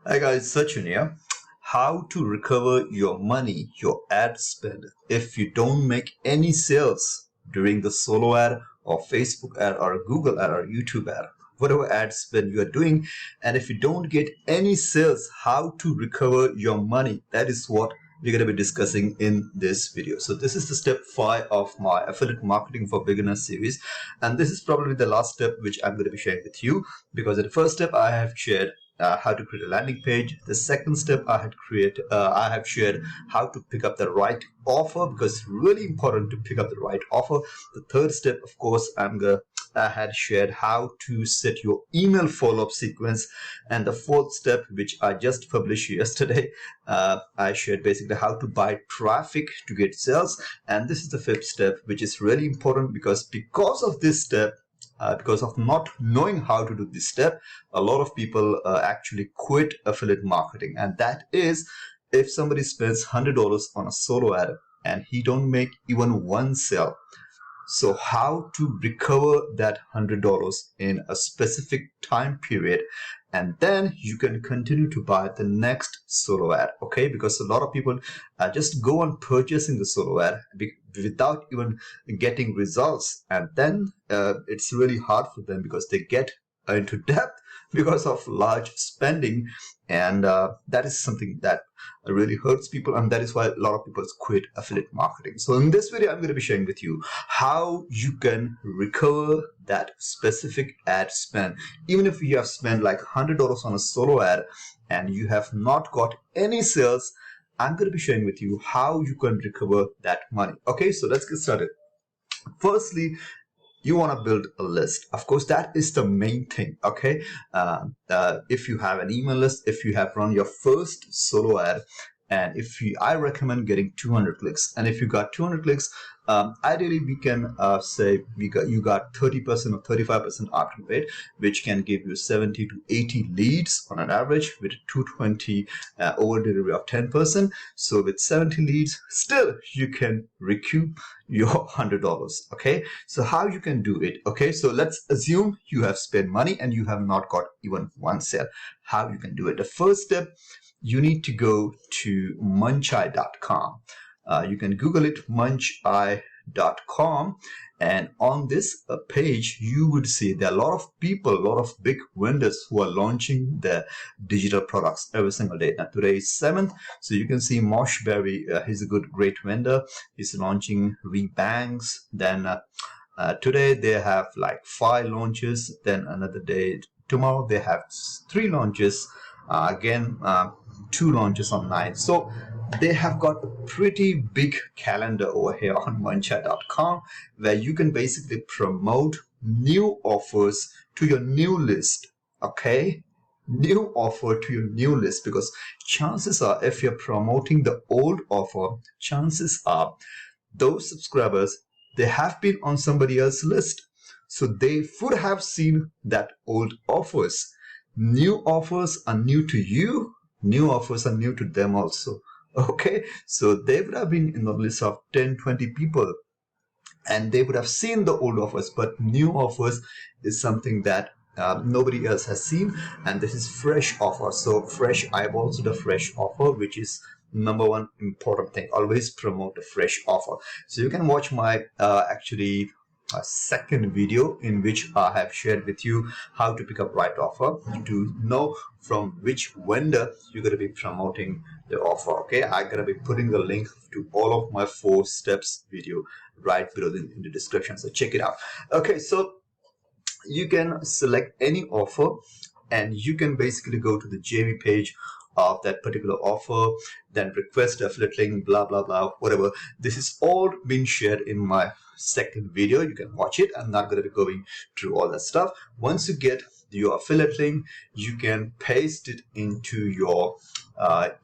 Hi guys, Sachin here. How to recover your money, your ad spend, if you don't make any sales during the solo ad or Facebook ad or Google ad or YouTube ad, whatever ad spend you are doing, and if you don't get any sales, how to recover your money. That is what we're going to be discussing in this video. So this is the step 5 of my affiliate marketing for beginners series, and this is probably the last step which I'm going to be sharing with you, because in the first step I have shared how to create a landing page. The second step I have shared how to pick up the right offer, because it's really important to pick up the right offer. The third step, of course, I had shared how to set your email follow-up sequence. And the fourth step, which I just published yesterday, I shared basically how to buy traffic to get sales. And this is the fifth step, which is really important, because of this step, because of not knowing how to do this step, a lot of people actually quit affiliate marketing. And that is, if somebody spends $100 on a solo ad and he don't make even one sale. So how to recover that $100 in a specific time period, and then you can continue to buy the next solo ad. Okay, because a lot of people just go on purchasing the solo ad without even getting results, and then it's really hard for them because they get into debt because of large spending, and that is something that really hurts people, and that is why a lot of people quit affiliate marketing. So in this video, I'm going to be sharing with you how you can recover that specific ad spend. Even if you have spent like $100 on a solo ad and you have not got any sales, I'm going to be sharing with you how you can recover that money. Okay, so let's get started. Firstly, you want to build a list. Of course, that is the main thing. Okay, if you have an email list, if you have run your first solo ad, and I recommend getting 200 clicks. And if you got 200 clicks, ideally we can say you got 30% or 35% opt-in rate, which can give you 70 to 80 leads on an average, with 220 over delivery of 10%. So with 70 leads, still you can recoup your $100. Okay, so how you can do it? Okay, so let's assume you have spent money and you have not got even one sale. How you can do it? The first step, you need to go to muncheye.com. You can Google it, muncheye.com, and on this page you would see there are a lot of people, a lot of big vendors who are launching their digital products every single day. Now today is 7th, so you can see Moshberry, he's a great vendor. He's launching Rebanks. Then today they have like 5 launches. Then another day, tomorrow they have 3 launches. Again, 2 launches on 9. So they have got a pretty big calendar over here on muncheye.com, where you can basically promote new offers to your new list. Okay, new offer to your new list, because chances are, if you're promoting the old offer, chances are those subscribers, they have been on somebody else's list, so they would have seen that old offers. New offers are new to you, new offers are new to them also. Okay, so they would have been in the list of 10-20 people, and they would have seen the old offers, but new offers is something that nobody else has seen, and this is fresh offer. So fresh eyeballs to the fresh offer, which is number one important thing. Always promote a fresh offer. So you can watch my actually a second video in which I have shared with you how to pick up right offer, to know from which vendor you're going to be promoting the offer. Okay, I'm going to be putting the link to all of my 4 steps video right below in the description, so check it out. Okay, so you can select any offer and you can basically go to the JV page of that particular offer, then request affiliate link, blah blah blah, whatever. This is all being shared in my second video. You can watch it. I'm not going to be going through all that stuff. Once you get your affiliate link, you can paste it into your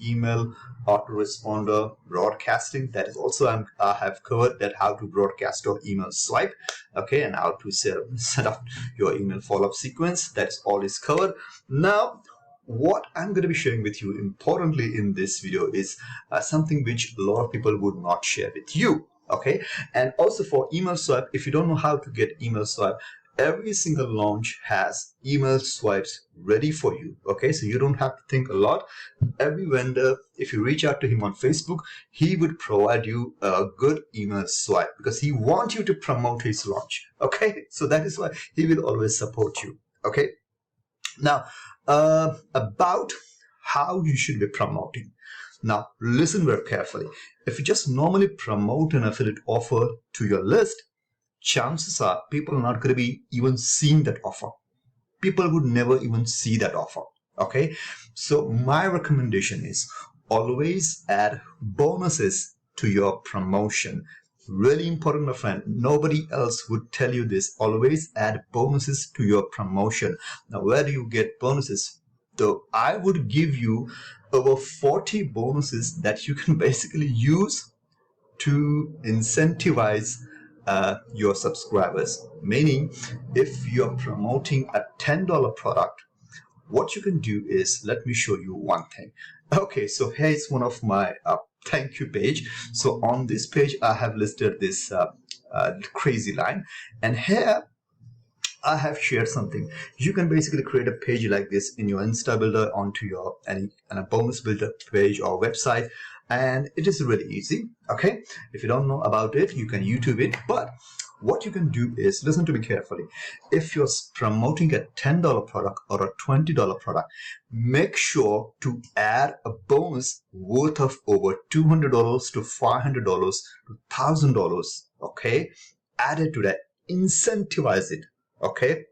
email autoresponder broadcasting. That is also I have covered that, how to broadcast your email swipe, okay, and how to set up your email follow-up sequence. That's all is covered. Now what I'm going to be sharing with you importantly in this video is something which a lot of people would not share with you. Okay, and also for email swipe, if you don't know how to get email swipe, every single launch has email swipes ready for you. Okay, so you don't have to think a lot. Every vendor, if you reach out to him on Facebook, he would provide you a good email swipe because he wants you to promote his launch. Okay, so that is why he will always support you. Okay, now about how you should be promoting. Now listen very carefully. If you just normally promote an affiliate offer to your list, chances are people are not going to be even seeing that offer. People would never even see that offer. Okay, so my recommendation is always add bonuses to your promotion. Really important, my friend. Nobody else would tell you this. Always add bonuses to your promotion. Now, where do you get bonuses? So I would give you over 40 bonuses that you can basically use to incentivize your subscribers. Meaning, if you're promoting a $10 product, what you can do is, let me show you one thing. Okay, so here's one of my thank you page. So on this page, I have listed this crazy line, and here I have shared something. You can basically create a page like this in your Insta Builder onto your a bonus builder page or website, and it is really easy. Okay, if you don't know about it, you can YouTube it. But what you can do is, listen to me carefully. If you're promoting a $10 product or a $20 product, make sure to add a bonus worth of over $200 to $500 to $1,000. Okay, add it to that, incentivize it. Okay,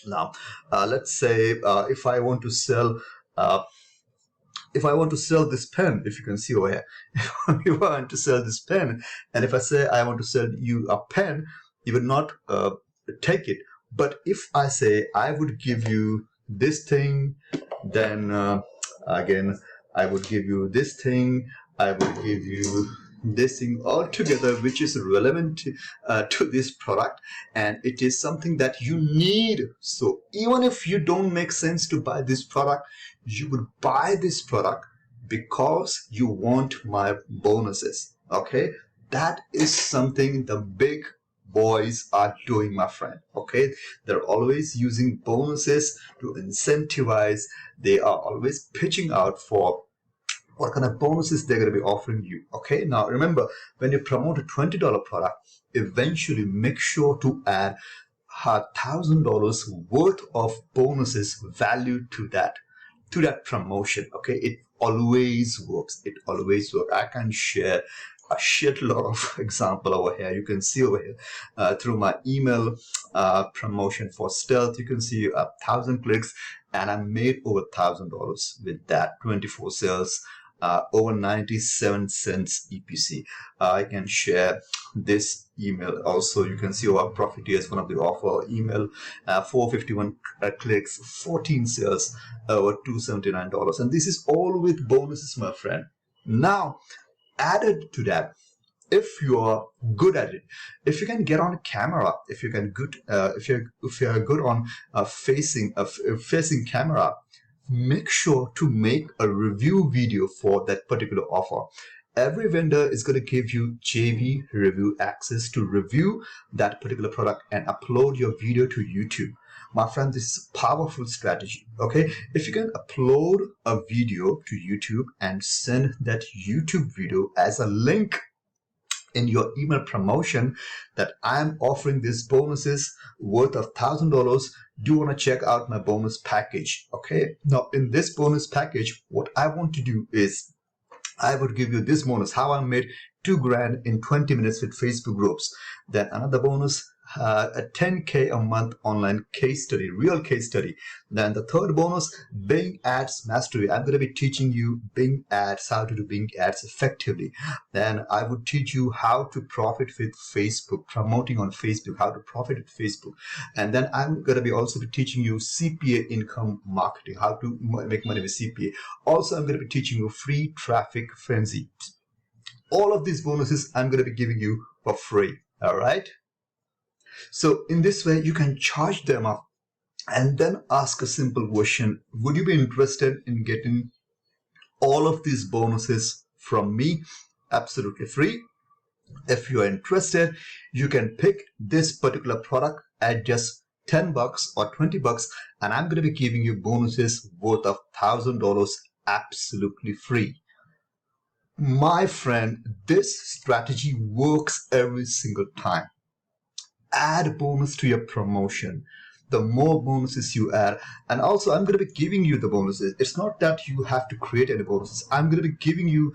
now let's say if I want to sell this pen, if you can see over here, if I want to sell this pen, and if I say I want to sell you a pen, you would not take it. But if I say I would give you this thing, then again I would give you this thing, I would give you this thing altogether, which is relevant to this product, and it is something that you need. So even if you don't make sense to buy this product, you would buy this product because you want my bonuses. Okay, that is something the big boys are doing, my friend. Okay, they're always using bonuses to incentivize. They are always pitching out for what kind of bonuses they're going to be offering you. Okay, now remember, when you promote a $20 product, eventually make sure to add $1,000 worth of bonuses value to that promotion. Okay, it always works. It always works. I can share a shitload of example over here. You can see over here through my email promotion for stealth, you can see 1,000 clicks, and I made over $1,000 with that. 24 sales, over 97 cents EPC. I can share this email also. You can see our profiteers, one of the offer email, 451 clicks, 14 sales, over $279, and this is all with bonuses, my friend. Now added to that, if you are good at it, if you can get on camera, if you can good if you're good on facing camera, make sure to make a review video for that particular offer. Every vendor is going to give you JV review access to review that particular product and upload your video to YouTube. My friend, this is a powerful strategy. Okay, if you can upload a video to YouTube and send that YouTube video as a link in your email promotion that I'm offering these bonuses worth of $1,000, do you want to check out my bonus package? Okay, now in this bonus package, what I want to do is I would give you this bonus, how I made $2 grand in 20 minutes with Facebook groups. Then another bonus, a 10K a month online case study, real case study. Then the third bonus, Bing Ads Mastery. I'm going to be teaching you Bing Ads, how to do Bing Ads effectively. Then I would teach you how to profit with Facebook, promoting on Facebook, how to profit with Facebook. And then I'm going to be also be teaching you CPA income marketing, how to make money with CPA. Also, I'm going to be teaching you free traffic frenzy. All of these bonuses I'm going to be giving you for free. All right. So in this way, you can charge them up and then ask a simple question. Would you be interested in getting all of these bonuses from me absolutely free? If you are interested, you can pick this particular product at just $10 or $20, and I'm going to be giving you bonuses worth of $1,000 absolutely free. My friend, this strategy works every single time. Add bonus to your promotion. The more bonuses you add, and also I'm going to be giving you the bonuses. It's not that you have to create any bonuses. I'm going to be giving you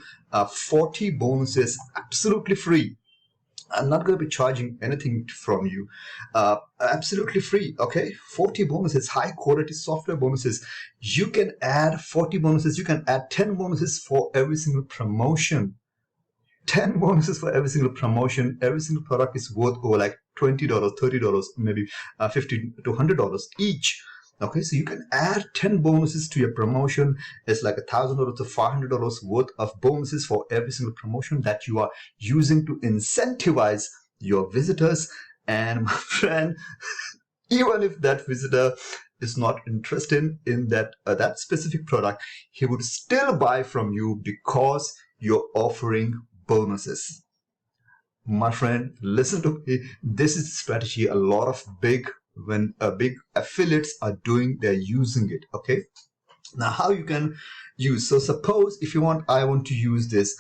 40 bonuses absolutely free. I'm not going to be charging anything from you. Absolutely free, okay? 40 bonuses, high quality software bonuses. You can add 40 bonuses. You can add 10 bonuses for every single promotion. 10 bonuses for every single promotion. Every single product is worth over like $20, $30, maybe $50 to $100 each. Okay, so you can add 10 bonuses to your promotion. It's like $1,000 to $500 worth of bonuses for every single promotion that you are using to incentivize your visitors. And my friend, even if that visitor is not interested in that specific product, he would still buy from you because you're offering bonuses. My friend, listen to me. This is a strategy a lot of big affiliates are doing. They're using it. Okay, now how you can use, so suppose if you want, I want to use this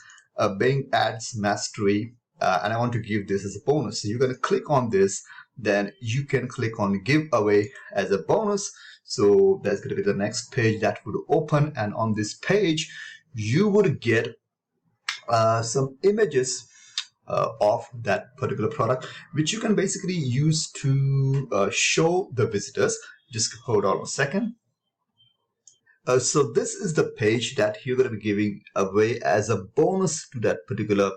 Bing Ads Mastery, and I want to give this as a bonus. So you're going to click on this, then you can click on give away as a bonus. So that's going to be the next page that would open, and on this page you would get some images of that particular product, which you can basically use to show the visitors. Just hold on a second. So this is the page that you're going to be giving away as a bonus to that particular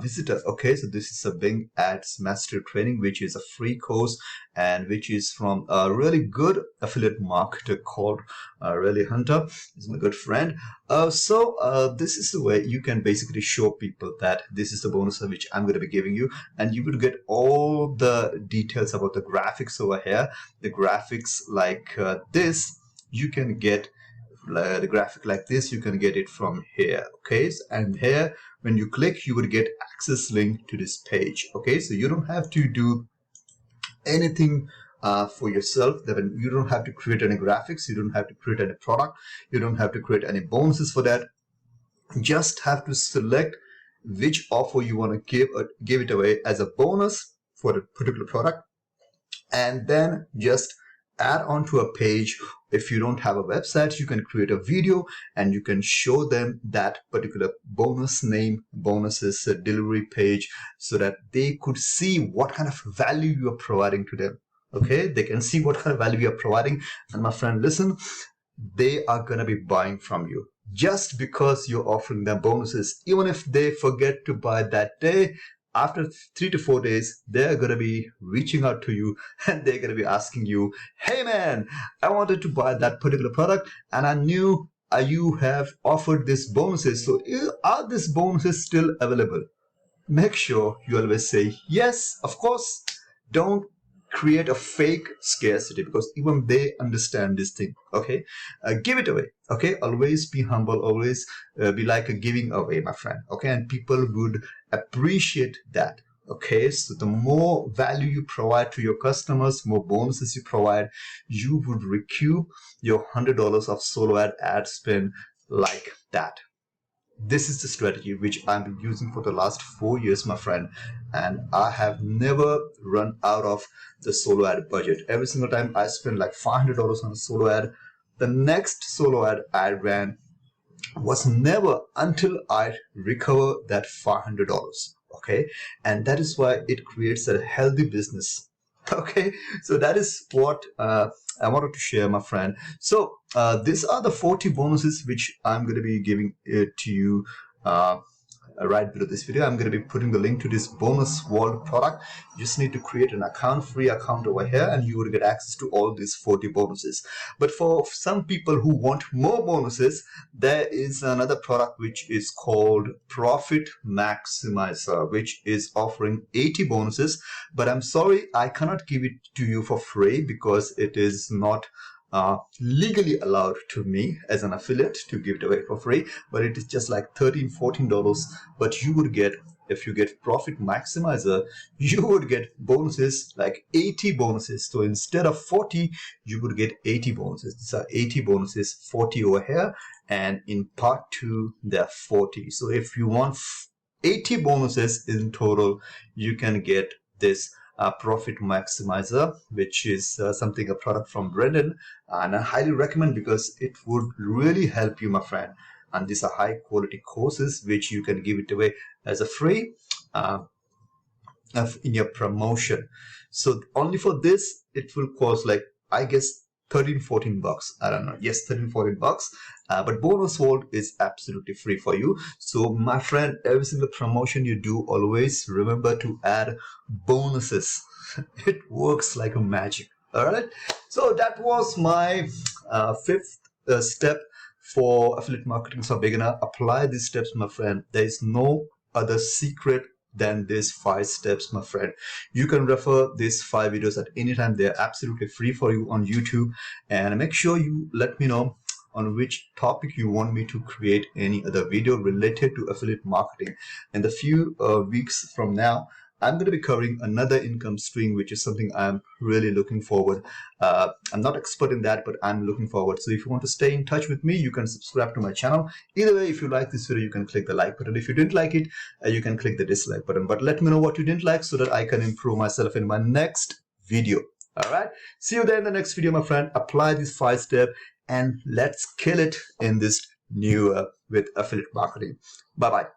visitor. Okay, so this is a Bing Ads Mastery Training, which is a free course and which is from a really good affiliate marketer called Really Hunter. He's my good friend. This is the way you can basically show people that this is the bonus which I'm going to be giving you, and you will get all the details about the graphics over here. The graphics like this, you can get the graphic like this, you can get it from here. Okay, and here when you click, you would get access link to this page. Okay, so you don't have to do anything for yourself. That you don't have to create any graphics, you don't have to create any product, you don't have to create any bonuses for that. You just have to select which offer you want to give it away as a bonus for the particular product, and then just add onto a page. If you don't have a website, you can create a video and you can show them that particular bonus name, bonuses, delivery page, so that they could see what kind of value you are providing to them. Okay, they can see what kind of value you are providing, and my friend, listen, they are going to be buying from you just because you're offering them bonuses. Even if they forget to buy that day, after 3 to 4 days, they're going to be reaching out to you and they're going to be asking you, hey man, I wanted to buy that particular product and I knew you have offered these bonuses. So are these bonuses still available? Make sure you always say yes, of course. Don't create a fake scarcity, because even they understand this thing. Okay, give it away. Okay, always be humble, always be like a giving away, my friend. Okay, and people would appreciate that. Okay, so the more value you provide to your customers, more bonuses you provide, you would recoup your $100 of solo ad spend like that. This is the strategy which I've been using for the last 4 years, my friend, and I have never run out of the solo ad budget. Every single time I spend like $500 on a solo ad, the next solo ad I ran was never until I recover that $500. Okay, and that is why it creates a healthy business. Okay, so that is what I wanted to share, my friend. So these are the 40 bonuses which I'm going to be giving to you right below this video. I'm going to be putting the link to this bonus world product. You just need to create an account, free account over here, and you will get access to all these 40 bonuses. But for some people who want more bonuses, there is another product which is called Profit Maximizer, which is offering 80 bonuses. But I'm sorry, I cannot give it to you for free because it is not legally allowed to me as an affiliate to give it away for free, but it is just like $13-14, but you would get if you get profit maximizer, you would get bonuses like 80 bonuses. So instead of 40, you would get 80 bonuses. These are 80 bonuses, 40 over here, and in part 2 there are 40. So if you want 80 bonuses in total, you can get this profit maximizer, which is something, a product from Brendan, and I highly recommend because it would really help you, my friend. And these are high quality courses which you can give it away as a free in your promotion. So only for this it will cost, like, I guess 13-14 bucks. I don't know. Yes, 13-14 bucks. But bonus vault is absolutely free for you. So my friend, every single promotion you do, always remember to add bonuses. It works like a magic. All right. So that was my fifth step for affiliate marketing for beginner. Apply these steps, my friend. There is no other secret than these 5 steps, my friend. You can refer these 5 videos at any time. They're absolutely free for you on YouTube. And make sure you let me know on which topic you want me to create any other video related to affiliate marketing. In the few weeks from now, I'm going to be covering another income stream, which is something I'm really looking forward. I'm not expert in that, but I'm looking forward. So if you want to stay in touch with me, you can subscribe to my channel. Either way, if you like this video, you can click the like button. If you didn't like it, you can click the dislike button. But let me know what you didn't like so that I can improve myself in my next video. All right. See you there in the next video, my friend. Apply these 5 steps and let's kill it in this new with affiliate marketing. Bye-bye.